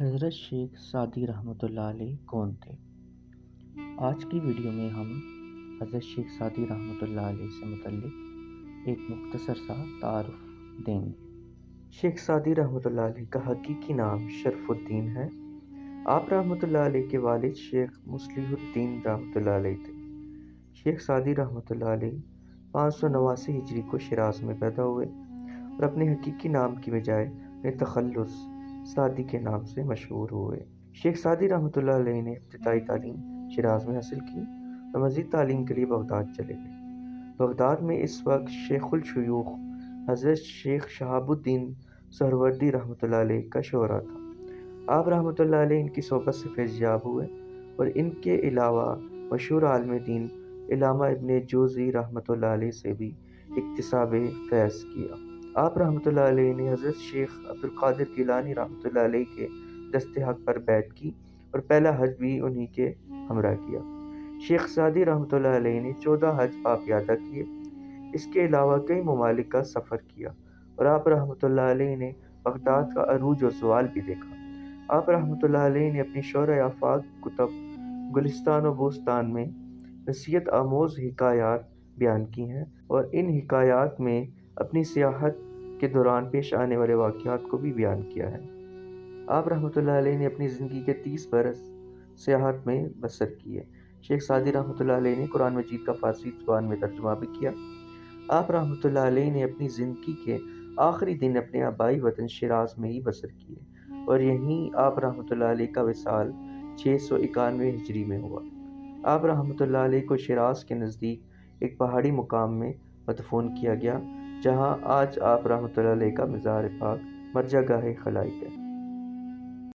حضرت شیخ سعدی رحمۃ اللہ علیہ کون تھے؟ آج کی ویڈیو میں ہم حضرت شیخ سعدی رحمۃ اللہ علیہ سے متعلق ایک مختصر سا تعارف دیں گے۔ شیخ سعدی رحمۃ اللہ علیہ کا حقیقی نام شرف الدین ہے۔ آپ رحمۃ اللہ علیہ کے والد شیخ مصلح الدین رحمۃ اللہ علیہ تھے۔ شیخ سعدی رحمۃ اللہ علیہ 589 ہجری کو شیراز میں پیدا ہوئے اور اپنے حقیقی نام کی بجائے تخلص سعدی کے نام سے مشہور ہوئے۔ شیخ سعدی رحمۃ اللہ علیہ نے ابتدائی تعلیم شیراز میں حاصل کی اور مزید تعلیم کے لیے بغداد چلے گئے۔ بغداد میں اس وقت شیخ الشیوخ حضرت شیخ شہاب الدین سہروردی رحمۃ اللہ علیہ کا شورا تھا۔ آپ رحمۃ اللہ علیہ ان کی صحبت سے فیض یاب ہوئے اور ان کے علاوہ مشہور عالم دین علامہ ابن جوزی رحمۃ اللہ علیہ سے بھی اکتساب فیض کیا۔ آپ رحمۃ اللہ علیہ نے حضرت شیخ عبدالقادر گیلانی رحمۃ اللہ علیہ کے دست حق پر بیعت کی اور پہلا حج بھی انہی کے ہمراہ کیا۔ شیخ سعدی رحمۃ اللہ علیہ نے 14 حج باپیادہ کیے۔ اس کے علاوہ کئی ممالک کا سفر کیا اور آپ رحمۃ اللہ علیہ نے بغداد کا عروج و زوال بھی دیکھا۔ آپ رحمۃ اللہ علیہ نے اپنی شرح آفاق کتب گلستان و بوستان میں نصیحت آموز حکایات بیان کی ہیں اور ان حکایات میں اپنی سیاحت کے دوران پیش آنے والے واقعات کو بھی بیان کیا ہے۔ آپ رحمۃ اللہ علیہ نے اپنی زندگی کے 30 برس سیاحت میں بسر کیے۔ شیخ سعدی رحمۃ اللہ علیہ نے قرآن مجید کا فارسی زبان میں ترجمہ بھی کیا۔ آپ رحمۃ اللہ علیہ نے اپنی زندگی کے آخری دن اپنے آبائی وطن شیراز میں ہی بسر کیے اور یہیں آپ رحمۃ اللہ علیہ کا وصال 691 ہجری میں ہوا۔ آپ رحمۃ اللہ علیہ کو شیراز کے نزدیک ایک پہاڑی مقام میں مدفون کیا گیا، جہاں آج آپ رحمۃ اللہ علیہ کا مزار پاک مرجع گاہ خلائق ہے۔